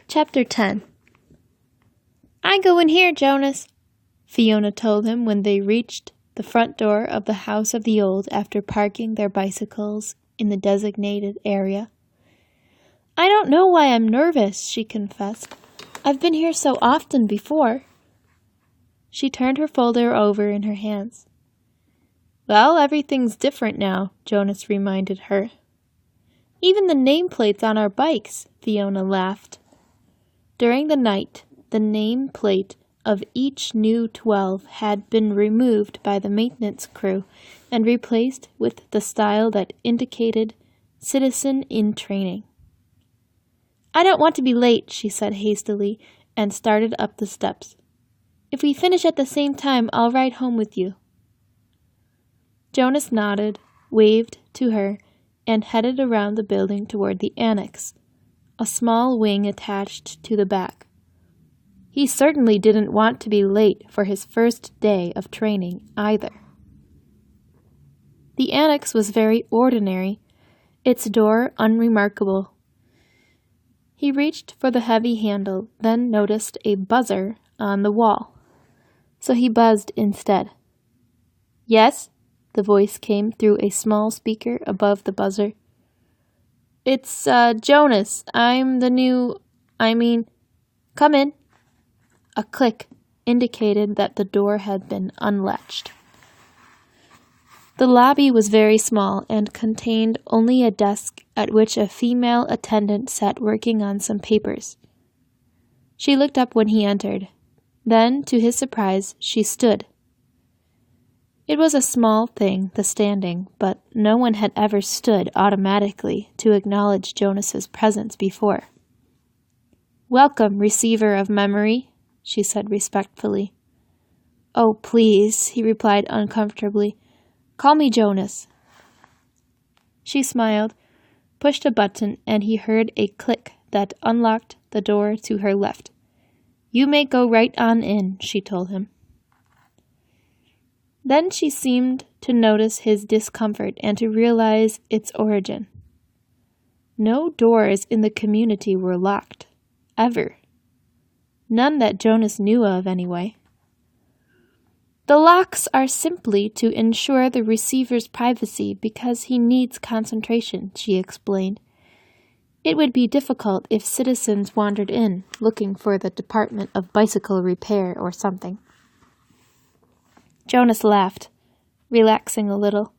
Chapter 10. "I go in here, Jonas," Fiona told him when they reached the front door of the House of the Old after parking their bicycles in the designated area. "I don't know why I'm nervous," she confessed. "I've been here so often before." She turned her folder over in her hands. "Well, everything's different now," Jonas reminded her. "Even the nameplates on our bikes," Fiona laughed. During the night, the nameplate of each new 12 had been removed by the maintenance crew and replaced with the style that indicated "Citizen in Training." "I don't want to be late," she said hastily, and started up the steps. "If we finish at the same time, I'll ride home with you." Jonas nodded, waved to her, and headed around the building toward the annex, a small wing attached to the back. He certainly didn't want to be late for his first day of training either. The annex was very ordinary, its door unremarkable. He reached for the heavy handle, then noticed a buzzer on the wall, so he buzzed instead. "Yes?" The voice came through a small speaker above the buzzer. "It's, Jonas. I'm the new... come in." A click indicated that the door had been unlatched. The lobby was very small and contained only a desk at which a female attendant sat working on some papers. She looked up when he entered. Then, to his surprise, she stood. It was a small thing, the standing, but no one had ever stood automatically to acknowledge Jonas's presence before. "Welcome, receiver of memory," she said respectfully. "Oh, please," he replied uncomfortably. "Call me Jonas." She smiled, pushed a button, and he heard a click that unlocked the door to her left. "You may go right on in," she told him. Then she seemed to notice his discomfort and to realize its origin. No doors in the community were locked, ever. None that Jonas knew of, anyway. "The locks are simply to ensure the receiver's privacy because he needs concentration," she explained. "It would be difficult if citizens wandered in looking for the Department of Bicycle Repair or something." Jonas laughed, relaxing a little.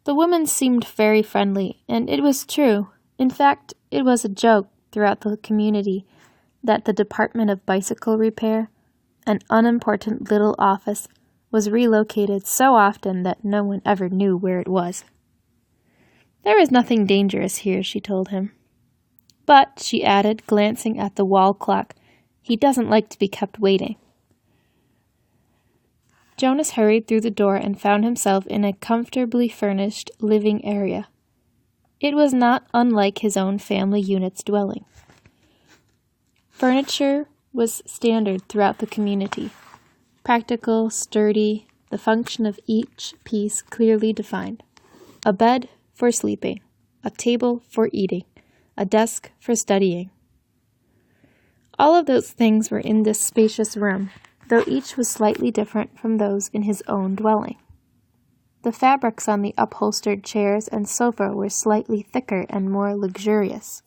The woman seemed very friendly, and it was true. In fact, it was a joke throughout the community that the Department of Bicycle Repair, an unimportant little office, was relocated so often that no one ever knew where it was. "There is nothing dangerous here," she told him. "But," she added, glancing at the wall clock, "he doesn't like to be kept waiting." Jonas hurried through the door and found himself in a comfortably furnished living area. It was not unlike his own family unit's dwelling. Furniture was standard throughout the community. Practical, sturdy, the function of each piece clearly defined. A bed for sleeping, a table for eating, a desk for studying. All of those things were in this spacious room, though each was slightly different from those in his own dwelling. The fabrics on the upholstered chairs and sofa were slightly thicker and more luxurious.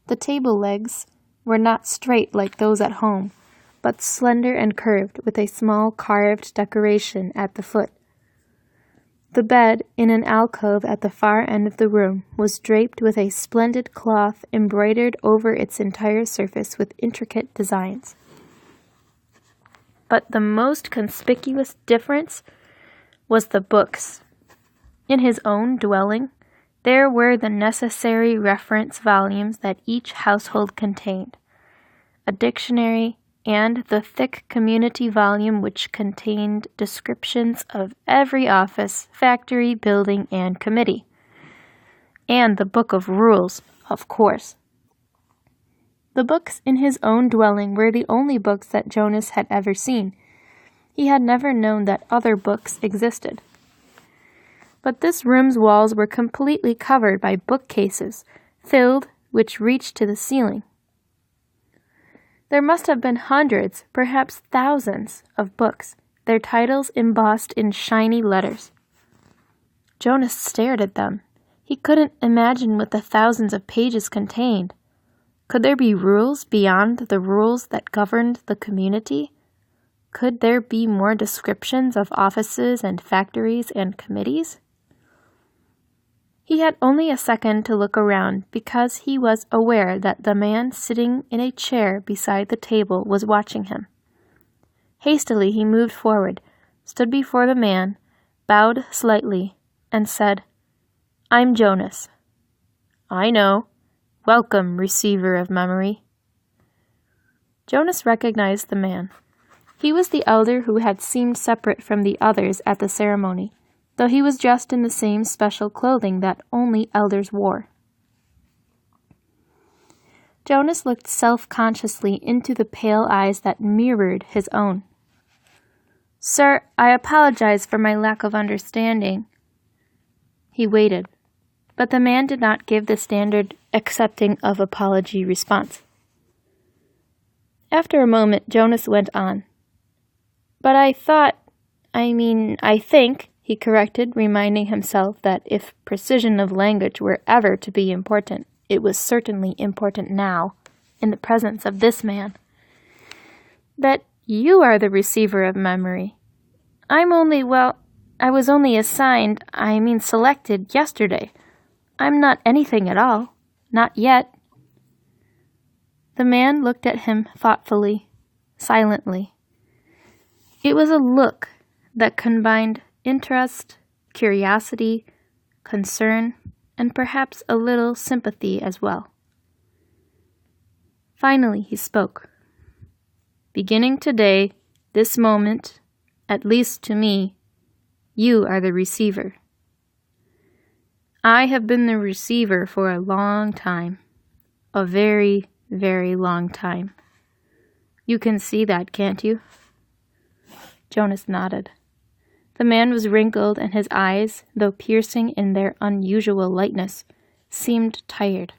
The table legs were not straight like those at home, but slender and curved with a small carved decoration at the foot. The bed, in an alcove at the far end of the room, was draped with a splendid cloth embroidered over its entire surface with intricate designs. But the most conspicuous difference was the books. In his own dwelling, there were the necessary reference volumes that each household contained, a dictionary, and the thick community volume which contained descriptions of every office, factory, building, and committee. And the book of rules, of course. The books in his own dwelling were the only books that Jonas had ever seen. He had never known that other books existed. But this room's walls were completely covered by bookcases, filled, which reached to the ceiling, There must have been hundreds, perhaps thousands, of books, their titles embossed in shiny letters. Jonas stared at them. He couldn't imagine what the thousands of pages contained. Could there be rules beyond the rules that governed the community? Could there be more descriptions of offices and factories and committees? He had only a second to look around because he was aware that the man sitting in a chair beside the table was watching him. Hastily he moved forward, stood before the man, bowed slightly, and said, "I'm Jonas." "I know. Welcome, receiver of memory." Jonas recognized the man. He was the elder who had seemed separate from the others at the ceremony, though he was dressed in the same special clothing that only elders wore. Jonas looked self-consciously into the pale eyes that mirrored his own. "Sir, I apologize for my lack of understanding." He waited, but the man did not give the standard accepting of apology response. After a moment, Jonas went on. "But I think, he corrected, reminding himself that if precision of language were ever to be important, it was certainly important now, in the presence of this man. "That you are the receiver of memory. I was only selected yesterday. I'm not anything at all. Not yet." The man looked at him thoughtfully, silently. It was a look that combined interest, curiosity, concern, and perhaps a little sympathy as well. Finally he spoke. "Beginning today, this moment, at least to me, you are the receiver. I have been the receiver for a long time, a very, very long time. You can see that, can't you?" Jonas nodded. The man was wrinkled, and his eyes, though piercing in their unusual lightness, seemed tired.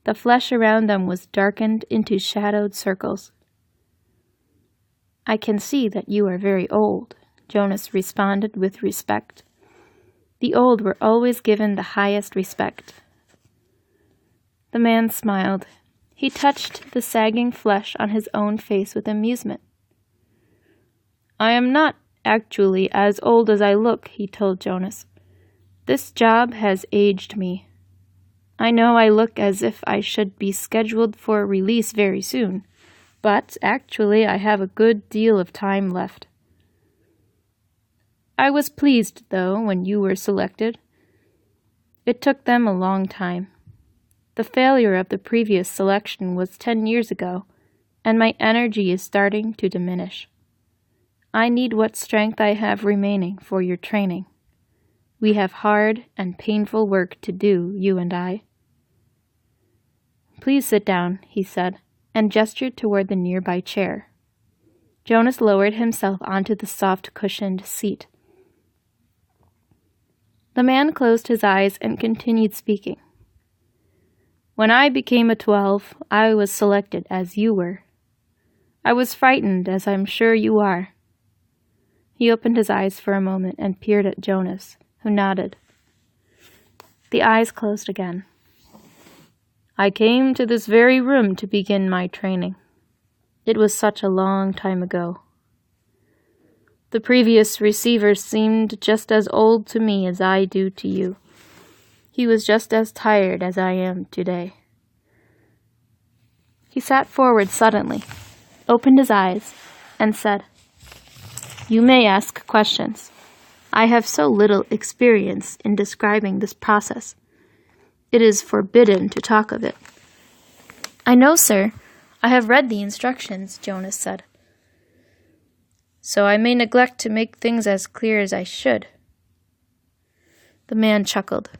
The flesh around them was darkened into shadowed circles. "I can see that you are very old," Jonas responded with respect. The old were always given the highest respect. The man smiled. He touched the sagging flesh on his own face with amusement. "I am not actually as old as I look," he told Jonas. "This job has aged me. I know I look as if I should be scheduled for release very soon, but actually I have a good deal of time left. I was pleased, though, when you were selected. It took them a long time. The failure of the previous selection was 10 years ago, and my energy is starting to diminish. I need what strength I have remaining for your training. We have hard and painful work to do, you and I." "Please sit down," he said, and gestured toward the nearby chair. Jonas lowered himself onto the soft-cushioned seat. The man closed his eyes and continued speaking. "When I became a 12, I was selected as you were. I was frightened, as I'm sure you are." He opened his eyes for a moment and peered at Jonas, who nodded. The eyes closed again. "I came to this very room to begin my training. It was such a long time ago. The previous receiver seemed just as old to me as I do to you. He was just as tired as I am today." He sat forward suddenly, opened his eyes, and said, "You may ask questions. I have so little experience in describing this process. It is forbidden to talk of it." "I know, sir. I have read the instructions," Jonas said. "So I may neglect to make things as clear as I should." The man chuckled.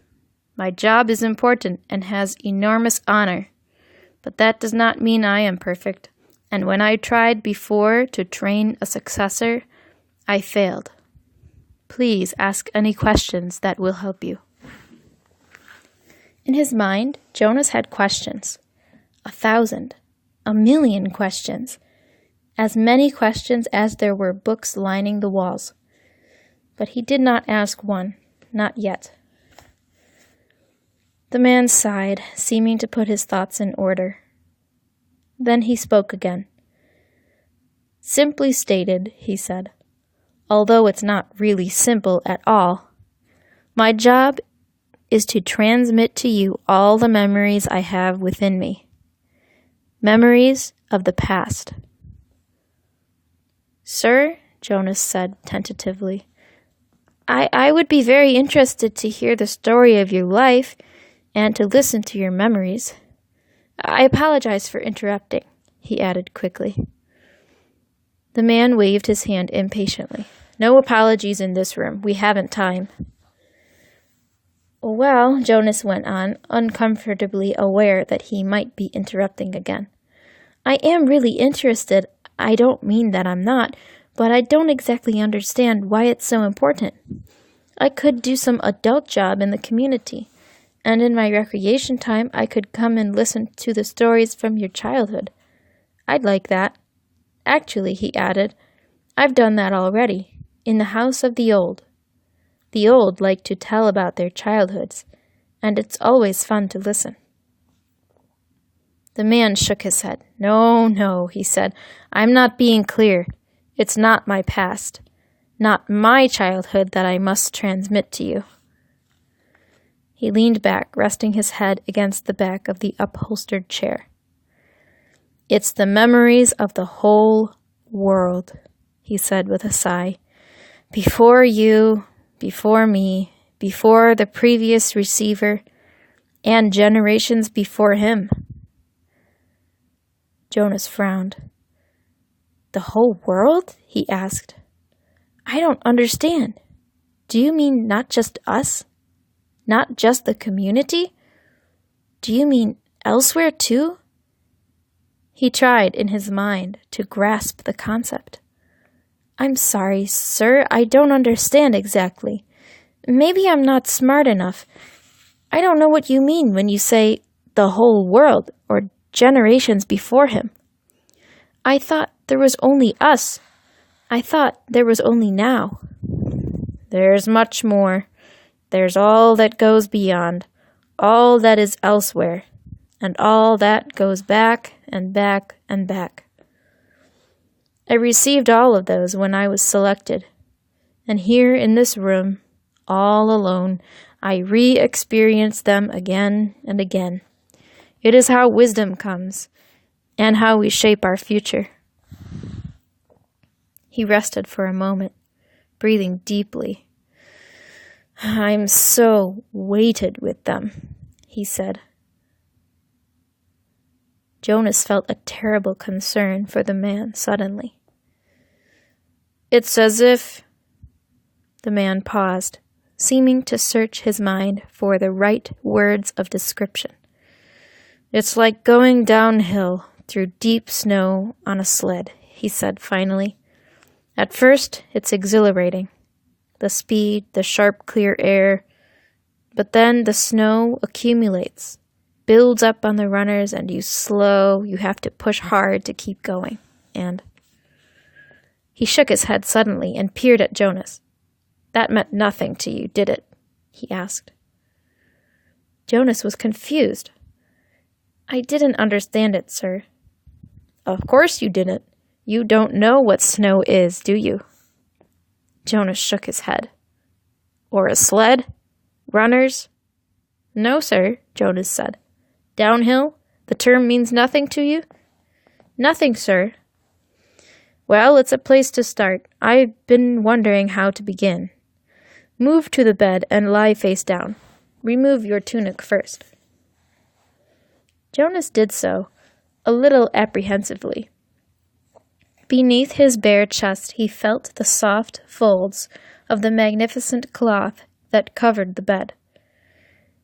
"My job is important and has enormous honor, but that does not mean I am perfect, and when I tried before to train a successor, I failed. Please ask any questions that will help you." In his mind, Jonas had questions. 1,000. a million questions. As many questions as there were books lining the walls. But he did not ask one, not yet. The man sighed, seeming to put his thoughts in order. Then he spoke again. Simply stated, he said, although it's not really simple at all, my job is to transmit to you all the memories I have within me. Memories of the past. Sir, Jonas said tentatively, I would be very interested to hear the story of your life and to listen to your memories. I apologize for interrupting, he added quickly. The man waved his hand impatiently. No apologies in this room. We haven't time. Well, Jonas went on, uncomfortably aware that he might be interrupting again. I am really interested. I don't mean that I'm not, but I don't exactly understand why it's so important. I could do some adult job in the community, and in my recreation time I could come and listen to the stories from your childhood. I'd like that. Actually, he added, I've done that already, in the house of the old. The old like to tell about their childhoods, and it's always fun to listen. The man shook his head. No, he said. I'm not being clear. It's not my past, not my childhood that I must transmit to you. He leaned back, resting his head against the back of the upholstered chair. It's the memories of the whole world, he said with a sigh. Before you, before me, before the previous receiver, and generations before him. Jonas frowned. The whole world? He asked. I don't understand. Do you mean not just us? Not just the community? Do you mean elsewhere too? He tried in his mind to grasp the concept. I'm sorry, sir, I don't understand exactly. Maybe I'm not smart enough. I don't know what you mean when you say the whole world or generations before him. I thought there was only us. I thought there was only now. There's much more. There's all that goes beyond, all that is elsewhere, and all that goes back and back and back. I received all of those when I was selected, and here in this room, all alone, I re-experience them again and again. It is how wisdom comes, and how we shape our future. He rested for a moment, breathing deeply. I'm so weighted with them, he said. Jonas felt a terrible concern for the man suddenly. It's as if... The man paused, seeming to search his mind for the right words of description. It's like going downhill through deep snow on a sled, he said finally. At first, it's exhilarating. The speed, the sharp, clear air. But then the snow accumulates, builds up on the runners, and you have to push hard to keep going. And he shook his head suddenly and peered at Jonas. That meant nothing to you, did it? He asked. Jonas was confused. I didn't understand it, sir. Of course you didn't. You don't know what snow is, do you? Jonas shook his head. Or a sled? Runners? No, sir, Jonas said. Downhill? The term means nothing to you? Nothing, sir. Well, it's a place to start. I've been wondering how to begin. Move to the bed and lie face down. Remove your tunic first. Jonas did so, a little apprehensively. Beneath his bare chest he felt the soft folds of the magnificent cloth that covered the bed.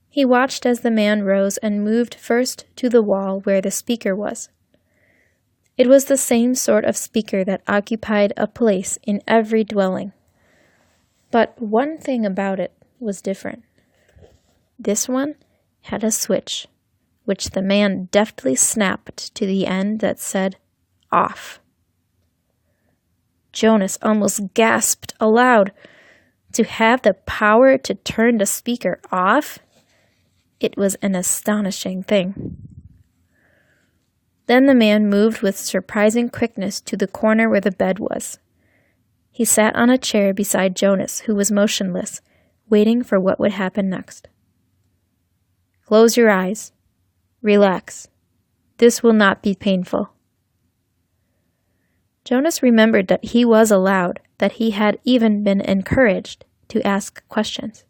He watched as the man rose and moved first to the wall where the speaker was. It was the same sort of speaker that occupied a place in every dwelling. But one thing about it was different. This one had a switch, which the man deftly snapped to the end that said, "Off." Jonas almost gasped aloud. To have the power to turn the speaker off? It was an astonishing thing. Then the man moved with surprising quickness to the corner where the bed was. He sat on a chair beside Jonas, who was motionless, waiting for what would happen next. "Close your eyes. Relax. This will not be painful." Jonas remembered that he was allowed, that he had even been encouraged to ask questions.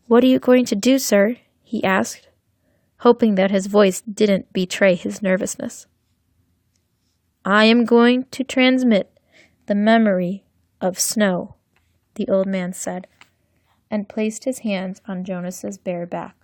"What are you going to do, sir?" he asked, hoping that his voice didn't betray his nervousness. "I am going to transmit the memory of snow," the old man said, and placed his hands on Jonas's bare back.